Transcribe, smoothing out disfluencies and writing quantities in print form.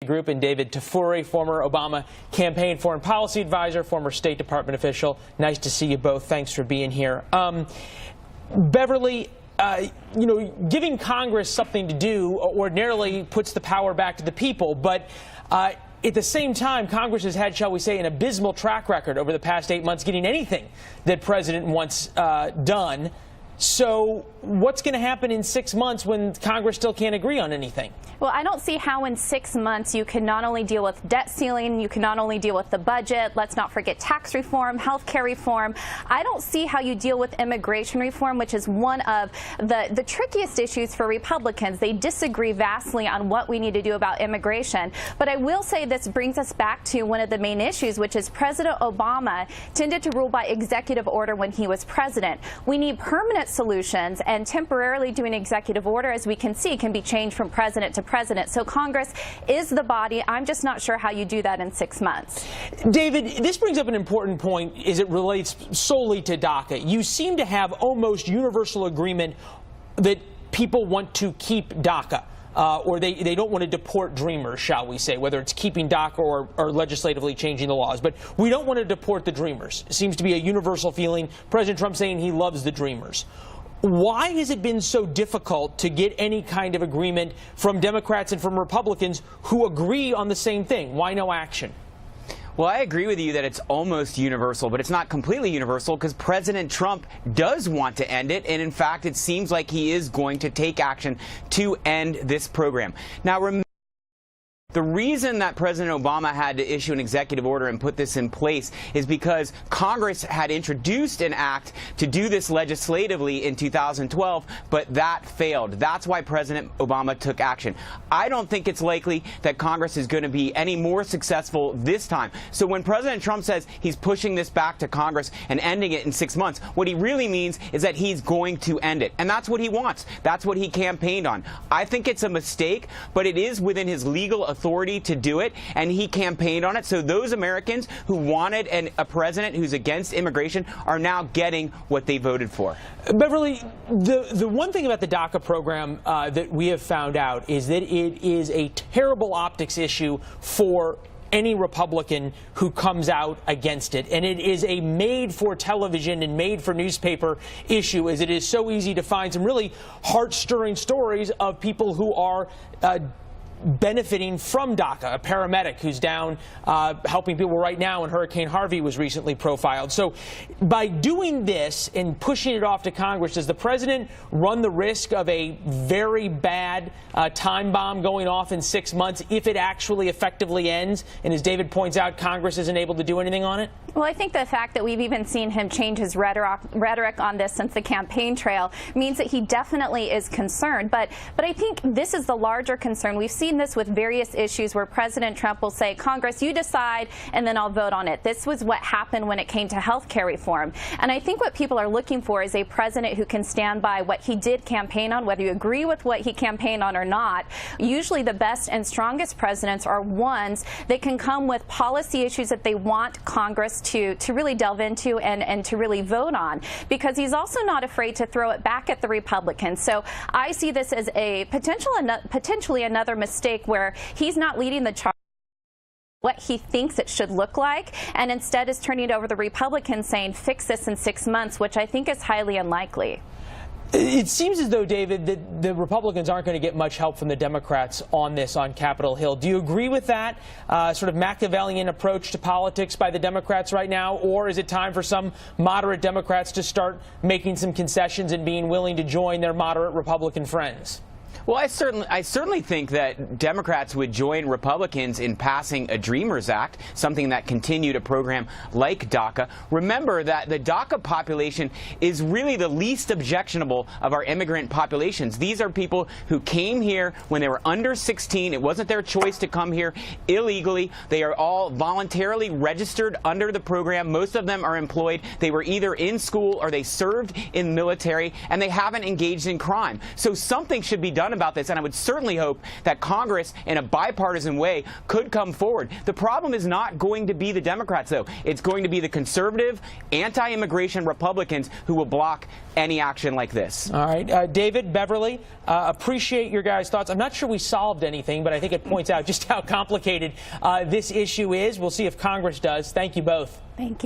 Group, and David Tafuri, former Obama campaign foreign policy advisor, former State Department official. Nice to see you both. Thanks for being here. Beverly, giving Congress something to do ordinarily puts the power back to the people, but at the same time, Congress has had, shall we say, an abysmal track record over the past 8 months getting anything that President wants done. So what's going to happen in 6 months when Congress still can't agree on anything? Well, I don't see how in 6 months you can not only deal with debt ceiling, you can not only deal with the budget, let's not forget tax reform, health care reform. I don't see how you deal with immigration reform, which is one of the trickiest issues for Republicans. They disagree vastly on what we need to do about immigration. But I will say this brings us back to one of the main issues, which is President Obama tended to rule by executive order when he was president. We need permanent solutions, and temporarily doing executive order, as we can see, can be changed from president to president. So Congress is the body. I'm just not sure how you do that in 6 months. David, this brings up an important point as it relates solely to DACA. You seem to have almost universal agreement that people want to keep DACA. Or they don't want to deport dreamers, shall we say, whether it's keeping DACA or legislatively changing the laws. But we don't want to deport the dreamers. It seems to be a universal feeling. President Trump saying he loves the dreamers. Why has it been so difficult to get any kind of agreement from Democrats and from Republicans who agree on the same thing? Why no action? Well, I agree with you that it's almost universal, but it's not completely universal because President Trump does want to end it. And in fact, it seems like he is going to take action to end this program. Now, remember, the reason that President Obama had to issue an executive order and put this in place is because Congress had introduced an act to do this legislatively in 2012, but that failed. That's why President Obama took action. I don't think it's likely that Congress is going to be any more successful this time. So when President Trump says he's pushing this back to Congress and ending it in 6 months, what he really means is that he's going to end it. And that's what he wants. That's what he campaigned on. I think it's a mistake, but it is within his legal authority to do it, and he campaigned on it. So those Americans who wanted a president who's against immigration are now getting what they voted for. Beverly, the one thing about the DACA program that we have found out is that it is a terrible optics issue for any Republican who comes out against it. And it is a made-for-television and made-for-newspaper issue, as it is so easy to find some really heart-stirring stories of people who are benefiting from DACA, a paramedic who's down helping people right now, and Hurricane Harvey was recently profiled. So by doing this and pushing it off to Congress, does the president run the risk of a very bad time bomb going off in 6 months if it actually effectively ends? And as David points out, Congress isn't able to do anything on it? Well, I think the fact that we've even seen him change his rhetoric on this since the campaign trail means that he definitely is concerned. But I think this is the larger concern. We've seen this with various issues where President Trump will say, Congress, you decide, and then I'll vote on it. This was what happened when it came to health care reform. And I think what people are looking for is a president who can stand by what he did campaign on, whether you agree with what he campaigned on or not. Usually the best and strongest presidents are ones that can come with policy issues that they want Congress to really delve into and to really vote on, because he's also not afraid to throw it back at the Republicans. So I see this as a potentially another mistake where he's not leading the charge what he thinks it should look like, and instead is turning it over to the Republicans saying fix this in 6 months, which I think is highly unlikely. It seems as though, David, that the Republicans aren't going to get much help from the Democrats on this on Capitol Hill. Do you agree with that sort of Machiavellian approach to politics by the Democrats right now, or is it time for some moderate Democrats to start making some concessions and being willing to join their moderate Republican friends? Well, I certainly think that Democrats would join Republicans in passing a Dreamers Act, something that continued a program like DACA. Remember that the DACA population is really the least objectionable of our immigrant populations. These are people who came here when they were under 16. It wasn't their choice to come here illegally. They are all voluntarily registered under the program. Most of them are employed. They were either in school or they served in military, and they haven't engaged in crime. So something should be done about this, and I would certainly hope that Congress, in a bipartisan way, could come forward. The problem is not going to be the Democrats, though. It's going to be the conservative, anti-immigration Republicans who will block any action like this. All right. David, Beverly, appreciate your guys' thoughts. I'm not sure we solved anything, but I think it points out just how complicated this issue is. We'll see if Congress does. Thank you both. Thank you.